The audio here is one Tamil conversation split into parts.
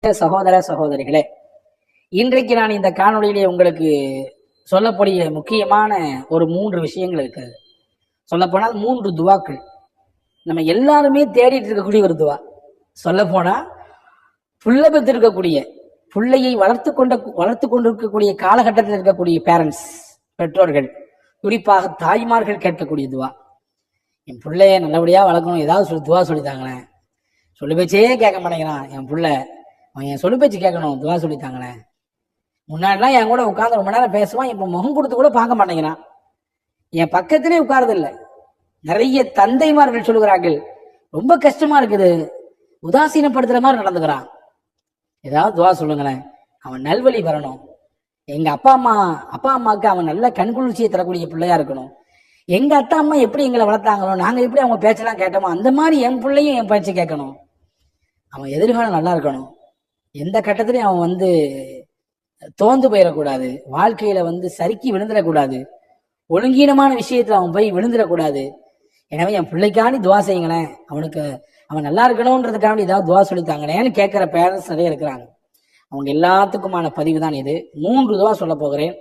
சகோதர சகோதரிகளே, இன்றைக்கு நான் இந்த காணொளியிலே உங்களுக்கு சொல்லக்கூடிய முக்கியமான ஒரு 3 விஷயங்கள் இருக்கிறது. சொல்லப்போனால் 3 துவாக்கள். நம்ம எல்லாருமே தேடிட்டு இருக்கக்கூடிய ஒரு துவா. சொல்லப்போனா புள்ள பெற்றிருக்கக்கூடிய பிள்ளையை வளர்த்து கொண்டிருக்கக்கூடிய காலகட்டத்தில் இருக்கக்கூடிய பேரண்ட்ஸ், பெற்றோர்கள், குறிப்பாக தாய்மார்கள் கேட்கக்கூடிய துவா. என் பிள்ளைய நல்லபடியா வளர்க்கணும், ஏதாவது துவா சொல்லித்தாங்களேன். சொல்லு பேச்சே கேட்க மாட்டேங்கிறான் என் பிள்ளை, அவன் என் சொல்லு பேச்சு கேட்கணும், துவா சொல்லித்தாங்களேன். முன்னாடிலாம் என் கூட உட்காந்து ரொம்ப நேரம் பேசுவான், இப்ப முகம் கொடுத்து கூட பார்க்க மாட்டேங்கிறான், என் பக்கத்திலே உட்கார்றதில்லை. நிறைய தந்தைமார்கள் சொல்லுகிறார்கள், ரொம்ப கஷ்டமா இருக்குது, உதாசீனப்படுத்துற மாதிரி நடந்துக்கிறான், ஏதாவது துவா சொல்லுங்களேன், அவன் நல்வழி வரணும், எங்க அப்பா அம்மாவுக்கு அவன் நல்ல கண்குளிர்ச்சியை தரக்கூடிய பிள்ளையா இருக்கணும், எங்க அத்தா அம்மா எப்படி எங்களை வளர்த்தாங்களோ நாங்க எப்படி அவங்க பேச்செல்லாம் கேட்டோமோ அந்த மாதிரி என் பிள்ளையும் என் பேச்சு கேட்கணும், அவன் எதிர்காலம் நல்லா இருக்கணும், எந்த கட்டத்திலையும் அவன் தோந்து போயிடக்கூடாது, வாழ்க்கையில சறுக்கி விழுந்துடக்கூடாது, ஒழுங்கீனமான விஷயத்துல அவன் போய் விழுந்துடக்கூடாது. எனவே என் பிள்ளைக்காண்டி துவா செய்யுங்களேன், அவன் நல்லா இருக்கணும்ன்றதுக்காண்டி ஏதாவது துவா சொல்லித்தாங்களேன்னு கேட்கிற பேரண்ட்ஸ் நிறைய இருக்கிறாங்க. அவங்க எல்லாத்துக்குமான பதிவு தான் இது. 3 துவா சொல்ல போகிறேன்.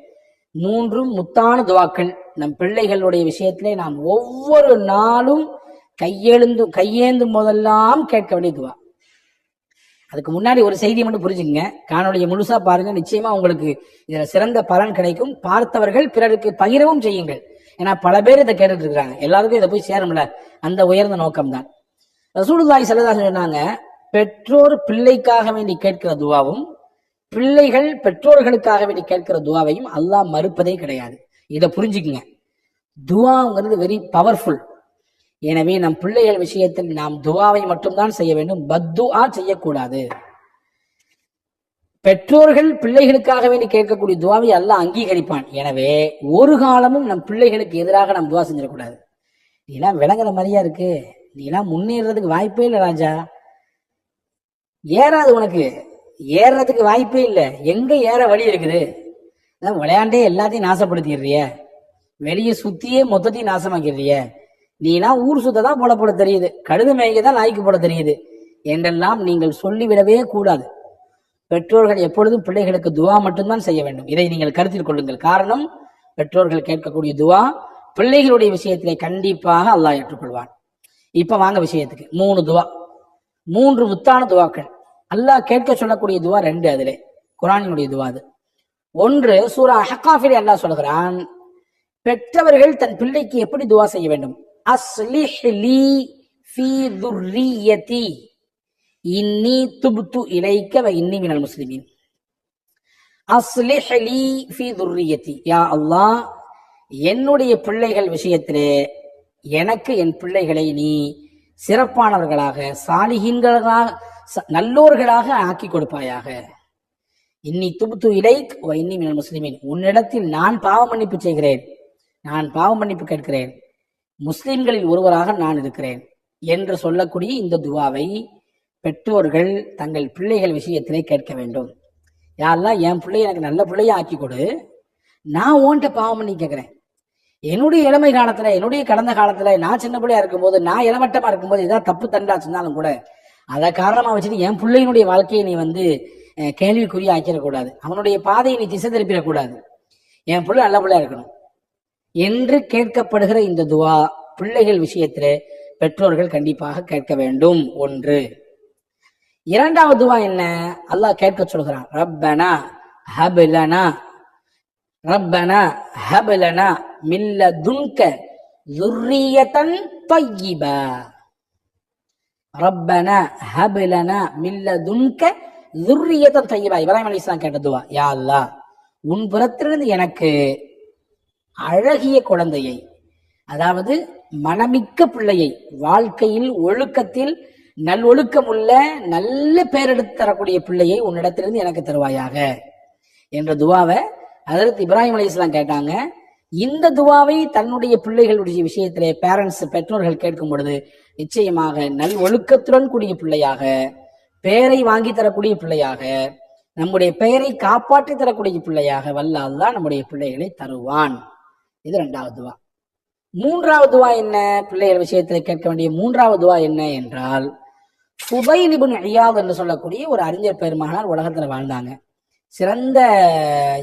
3 முத்தான துவாக்கள். நம் பிள்ளைகளுடைய விஷயத்திலே நாம் ஒவ்வொரு நாளும் கையேந்தும் போதெல்லாம் கேட்க வேண்டிய துவா. அதுக்கு முன்னாடி ஒரு செய்தியை மட்டும் புரிஞ்சுக்கங்க, காணொலியை முழுசா பாருங்க, நிச்சயமா உங்களுக்கு இதுல சிறந்த பலன் கிடைக்கும். பார்த்தவர்கள் பிறருக்கு பகிரவும் செய்யுங்கள். ஏன்னா பல பேர் இதை கேட்டுட்டு இருக்கிறாங்க, எல்லாருக்கும் இதை போய் சேரும்ல, அந்த உயர்ந்த நோக்கம்தான். ரசூலுல்லாஹி ஸல்லல்லாஹு அலைஹி வஸல்லம் சொன்னாங்க, பெற்றோர் பிள்ளைக்காக வேண்டி கேட்கிற துவாவும் பிள்ளைகள் பெற்றோர்களுக்காக வேண்டி கேட்கிற துவாவையும் அல்லாஹ் மறுப்பதே கிடையாது. இதை புரிஞ்சுக்குங்க. துவாங்கிறது வெரி பவர்ஃபுல். எனவே நம் பிள்ளைகள் விஷயத்தில் நாம் துவாவை மட்டும்தான் செய்ய வேண்டும், பத்துஆ செய்யக்கூடாது. பெற்றோர்கள் பிள்ளைகளுக்காக வேண்டி கேட்கக்கூடிய துவாவை அல்லாஹ் அங்கீகரிப்பான். எனவே ஒரு காலமும் நம் பிள்ளைகளுக்கு எதிராக நாம் துவா செஞ்சிடக்கூடாது. நீலாம் விளங்குற மாதிரியா இருக்கு, நீலாம் முன்னேறதுக்கு வாய்ப்பே இல்லை ராஜா, ஏறாது, உனக்கு ஏறதுக்கு வாய்ப்பே இல்லை, எங்க ஏற வழி இருக்குது, விளையாண்டே எல்லாத்தையும் நாசப்படுத்திடுறிய, வெளியே சுத்தியே மொத்தத்தையும் நாசமாக்கிடுறிய, நீனா ஊர் சுத்ததான் போட தெரியுது, கழுது மேய்க்கதான் நாய்க்கு போட தெரியுது என்றெல்லாம் நீங்கள் சொல்லிவிடவே கூடாது. பெற்றோர்கள் எப்பொழுதும் பிள்ளைகளுக்கு துவா மட்டும்தான் செய்ய வேண்டும். இதை நீங்கள் கருத்தில் கொள்ளுங்கள். காரணம், பெற்றோர்கள் கேட்கக்கூடிய துவா பிள்ளைகளுடைய விஷயத்திலே கண்டிப்பாக அல்லாஹ் ஏற்றுக்கொள்வான். இப்ப வாங்க விஷயத்துக்கு. 3 துவா, 3 முத்தான துவாக்கள். அல்லாஹ் கேட்க சொல்லக்கூடிய துவா 2, அதிலே குர்ஆனினுடைய துவா. அது 1 சூரா அஹ்காஃபிலே அல்லாஹ் சொல்கிறான், பெற்றவர்கள் தன் பிள்ளைக்கு எப்படி துவா செய்ய வேண்டும். அஸ்லிஹ் லீ ஃபீ துர்ரியதி இன்னி துப்து இலைக்க வ இன்னி மினல் முஸ்லிமீன். அஸ்லிஹ் லீ ஃபீ துர்ரியதி, யா அல்லாஹ் என்னுடைய பிள்ளைகள் விஷயத்திலே எனக்கு என் பிள்ளைகளை நீ சிறப்பானவர்களாக, சாலிஹீன்களாக, நல்லோர்களாக ஆக்கி கொடுப்பாயாக. இன்னி துப்து இலைக் வ இன்னி மினல் முஸ்லிமீன், உன்னிடத்தில் நான் பாவ மன்னிப்பு செய்கிறேன், நான் பாவ மன்னிப்பு கேட்கிறேன், முஸ்லிம்களில் ஒருவராக நான் இருக்கிறேன் என்று சொல்லக்கூடிய இந்த துவாவை பெற்றோர்கள் தங்கள் பிள்ளைகள் விஷயத்திலே கேட்க வேண்டும். யாரெல்லாம் என் பிள்ளை எனக்கு நல்ல பிள்ளையா ஆக்கி கொடு, நான் உன்கிட்ட பாவம் பண்ணி கேட்கிறேன். என்னுடைய இளமை காலத்துல, என்னுடைய கடந்த காலத்துல, நான் சின்ன பிள்ளையா இருக்கும்போது, நான் இளவட்டமா இருக்கும்போது ஏதாவது தப்பு தண்டா சொன்னாலும் கூட அதை காரணமா வச்சுட்டு என் பிள்ளையினுடைய வாழ்க்கையை நீ கேள்விக்குறியா ஆக்கிடக்கூடாது, அவனுடைய பாதையை நீ திசை திருப்பிடக்கூடாது, என் பிள்ளை நல்ல பிள்ளையா இருக்கணும் என்று கேட்கப்படுகிற இந்த துவா பிள்ளைகள் விஷயத்திலே பெற்றோர்கள் கண்டிப்பாக கேட்க வேண்டும். 1. 2வது துவா என்ன? அல்லாஹ் கேட்க சொல்கிறான், ரப்பனா ஹப்லனா மின் லதுன்க ذُرِّيَّةً طَيِّبَةً. ரப்பனா ஹப்லனா மின் லதுன்க ذُرِّيَّةً طَيِّبَةً. இப்ராஹிம் அலைஹிஸ்ஸலாம் கேட்ட துவா. யா அல்லாஹ் உன் புறத்திலிருந்து எனக்கு அழகிய குழந்தையை, அதாவது மனமிக்க பிள்ளையை, வாழ்க்கையில் ஒழுக்கத்தில் நல்லொழுக்கம் உள்ள நல்ல பேரெடுத்து தரக்கூடிய பிள்ளையை உன்னிடத்திலிருந்து எனக்கு தருவாயாக என்ற துவாவை ஹஜ்ரத் இப்ராஹிம் அலைஹிஸ்ஸலாம் கேட்டாங்க. இந்த துவாவை தன்னுடைய பிள்ளைகளுடைய விஷயத்திலே பெற்றோர்கள் கேட்கும் பொழுது நிச்சயமாக நல் ஒழுக்கத்துடன் கூடிய பிள்ளையாக, பெயரை வாங்கி தரக்கூடிய பிள்ளையாக, நம்முடைய பெயரை காப்பாற்றி தரக்கூடிய பிள்ளையாக வல்ல அல்லாஹ் நம்முடைய பிள்ளைகளை தருவான். இது 2வது துவா. 3வது துவா என்ன? பிள்ளைகள் விஷயத்தில் கேட்க வேண்டிய 3வது துவா என்ன என்றால், ஃபுதைல் இப்னு இயாத் என்று சொல்லக்கூடிய ஒரு அறிஞர் பெருமகனார் உலகத்துல வாழ்ந்தாங்க. சிறந்த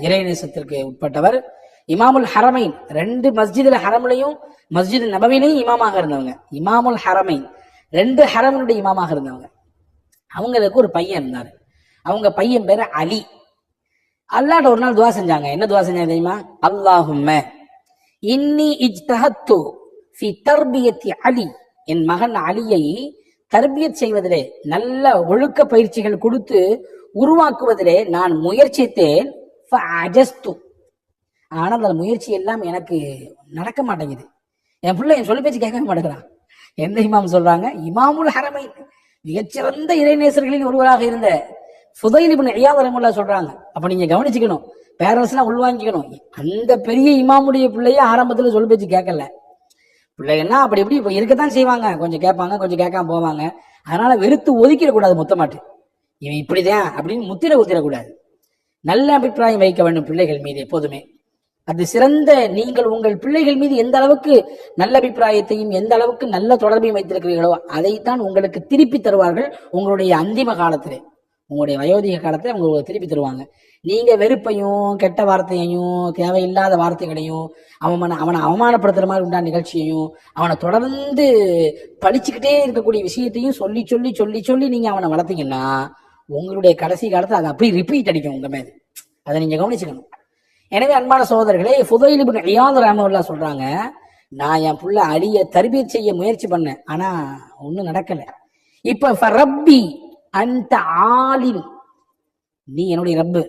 இறைநேசத்திற்கு உட்பட்டவர். இமாமுல் ஹரமைன், 2 மஸ்ஜிதுல் ஹரம்லையும் மஸ்ஜித் நபவிலையும் இமாமாக இருந்தவங்க. இமாமுல் ஹரமைன், 2 ஹரமினுடைய இமாமாக இருந்தவங்க. அவங்களுக்கு ஒரு பையன் இருந்தார். அவங்க பையன் பேரு அலி. அல்லாஹ்ட்ட ஒரு நாள் துவா செஞ்சாங்க. என்ன துவா செஞ்சாங்க தெரியுமா? அல்லாஹும்ம இன்னி இஜ்தஹத்து ஃபி தர்பியத்தி அலி, என் மகன் அலியை தர்பியத் செய்வதிலே, நல்ல ஒழுக்க பயிற்சிகள் கொடுத்து உருவாக்குவதிலே நான் முயற்சித்தேன். ஆனா அந்த முயற்சி எல்லாம் எனக்கு நடக்க மாட்டேங்குது. என் பிள்ளை என் சொல்லி பேச்சு கேட்க மாட்டேங்கிறான். எந்த இமாம் சொல்றாங்க? இமாமுல் ஹரமை, மிகச்சிறந்த இறைநேசர்களில் ஒருவராக இருந்த ஃபுதைல் இப்னு இயாத் ரஹ்மத்துல்லாஹி சொல்றாங்க. அப்ப நீங்க கவனிச்சுக்கணும், பேரண்ட்ஸ் எல்லாம் உள்வாங்கிக்கணும். அந்த பெரிய இமாமுடைய பிள்ளைய ஆரம்பத்துல சொல்லி பேச்சு கேட்கல. பிள்ளைகள்னா அப்படி இப்படி இப்ப இருக்கத்தான் செய்வாங்க, கொஞ்சம் கேட்பாங்க, கொஞ்சம் கேட்காம போவாங்க. அதனால வெறுத்து ஒதுக்கிடக்கூடாது மொத்தமாட்டு. இவன் இப்படிதான் அப்படின்னு முத்திர குத்திடக்கூடாது. நல்ல அபிப்பிராயம் வைக்க வேண்டும் பிள்ளைகள் மீது எப்போதுமே. அது சிறந்த, நீங்கள் உங்கள் பிள்ளைகள் மீது எந்த அளவுக்கு நல்ல அபிப்பிராயத்தையும் எந்த அளவுக்கு நல்ல தொடர்பையும் வைத்திருக்கிறீர்களோ அதைத்தான் உங்களுக்கு திருப்பி தருவார்கள். உங்களுடைய அந்திம காலத்திலே, உங்களுடைய வயோதிக காலத்துல உங்களுக்கு திருப்பி தருவாங்க. நீங்க வெறுப்பையும் கெட்ட வார்த்தையையும் தேவையில்லாத வார்த்தைகளையும் அவனை அவமானப்படுத்துற மாதிரி உண்டான நிகழ்ச்சியையும் அவனை தொடர்ந்து பழிச்சுக்கிட்டே இருக்கக்கூடிய விஷயத்தையும் சொல்லி சொல்லி சொல்லி சொல்லி நீங்க அவனை வளர்த்தீங்கன்னா உங்களுடைய கடைசி காலத்துல அது அப்படியே ரிப்பீட் அடிக்கும் உங்க மேல. அதை நீங்க கவனிச்சுக்கணும். எனவே அன்பான சகோதரர்களே, ஃபுதைல் இப்னு இயாத் ரஹ்மத்துல்லாஹி சொல்றாங்க, நான் என் புள்ள அலியை தர்பியத் செய்ய முயற்சி பண்ணேன், ஆனா ஒண்ணும் நடக்கல. இப்ப ஃபரப்பி அன்த ஆலிம், நீ என்னுடைய ரப்பு,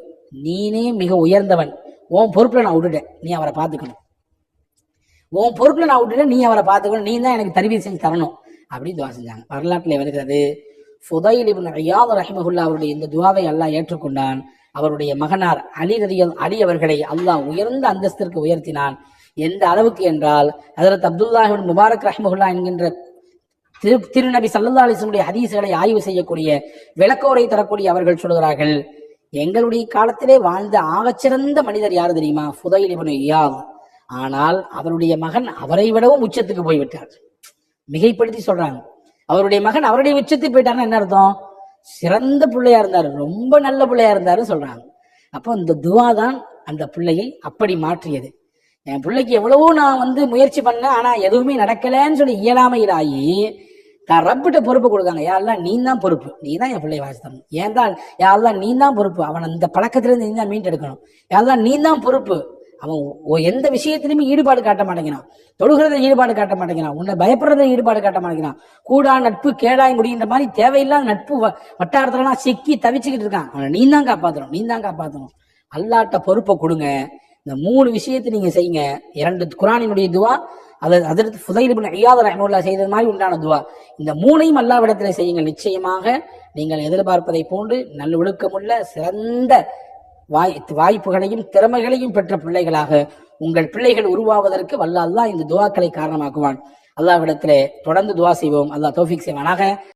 நீனே மிக உயர்ந்தவன், உன் பொறுப்புல நான் விட்டுட்டேன், நீ அவரை பார்த்துக்கணும். உன் பொறுப்புல நான் விட்டுட்டேன், நீ அவரை பார்த்துக்கணும், நீ தான் எனக்கு தர்பியத் செஞ்சு தரணும் அப்படின்னு துவா செஞ்சாங்க. வரலாற்றில் வருகிறது, ஃபுதைல் இப்னு இயாத் ரஹ்மத்துல்லாஹி அவருடைய இந்த துவாவை அல்லாஹ் ஏற்றுக்கொண்டான். அவருடைய மகனார் அலி அவர்களை அல்லாஹ் உயர்ந்த அந்தஸ்திற்கு உயர்த்தினான். எந்த அளவுக்கு என்றால், ஹஜ்ரத் அப்துல்லாஹ் இப்னு முபாரக் ரஹ்மத்துல்லாஹி என்கின்ற திருநபி ஸல்லல்லாஹு அலைஹி வஸல்லம் ஹதீஸ்களை ஆய்வு செய்யக்கூடிய, விளக்கோரை தரக்கூடிய அவர்கள் சொல்கிறார்கள், எங்களுடைய காலத்திலே வாழ்ந்த ஆகச்சிறந்த மனிதர் யாரு தெரியுமா? ஃபுதைல் இப்னு இயாத். ஆனால் அவருடைய மகன் அவரை விடவும் உச்சத்துக்கு போய்விட்டார். மிகைப்படுத்தி சொல்றாங்க. அவருடைய மகன் அவருடைய உச்சத்துக்கு போயிட்டாருன்னா என்ன அர்த்தம்? சிறந்த பிள்ளையா இருந்தாரு, ரொம்ப நல்ல பிள்ளையா இருந்தாருன்னு சொல்றாங்க. அப்போ இந்த துவா தான் அந்த பிள்ளையை அப்படி மாற்றியது. என் பிள்ளைக்கு எவ்வளவோ நான் முயற்சி பண்ணேன், ஆனா எதுவுமே நடக்கலன்னு சொல்லி இயலாமையிலாகி நான் ரப்பிட்ட பொறுப்பு கொடுக்காங்க. யாரெல்லாம் நீ தான் பொறுப்பு, நீ தான் என் பிள்ளையை வாசி தரணும். ஏன் தான் யாரெல்லாம் நீ தான் பொறுப்பு, அவன் இந்த பழக்கத்திலிருந்து நீ தான் மீட்டெடுக்கணும். யாரெல்லாம் நீ தான் பொறுப்பு. அவன் எந்த விஷயத்திலுமே ஈடுபாடு காட்ட மாட்டேங்கிறான், தொழுகிறத ஈடுபாடு காட்ட மாட்டேங்கிறான், உன்னை பயப்படுறத ஈடுபாடு காட்ட மாட்டேங்கிறான். கூடா நட்பு கேடாய் முடிகின்ற மாதிரி தேவையில்லாத நட்பு வட்டாரத்துலாம் சிக்கி தவிச்சுக்கிட்டு இருக்கான். அவனை நீ தான் காப்பாற்றணும், நீ தான் காப்பாற்றணும். அல்லாஹ்ட்ட பொறுப்பை கொடுங்க. இந்த 3 விஷயத்தை நீங்க செய்யுங்க. 2 குர்ஆனினுடைய துவா, அதற்கு ஃபுதைல் இப்னு இயாத் ரஹ்மத்துல்லாஹி செய்தது மாதிரி உண்டான துவா. இந்த 3ஐயும் அல்லாஹ்விடத்திலே செய்யுங்கள். நிச்சயமாக நீங்கள் எதிர்பார்ப்பதை போன்று நல்ல ஒழுக்கமுள்ள சிறந்த வாய்ப்புகளையும் திறமைகளையும் பெற்ற பிள்ளைகளாக உங்கள் பிள்ளைகள் உருவாவதற்கு வல்ல அல்லாஹ் இந்த துவாக்களை காரணமாக்குவான். அல்லாஹ்விடத்திலே தொடர்ந்து துவா செய்வோம். அல்லாஹ் தௌஃபீக் செய்வானாக.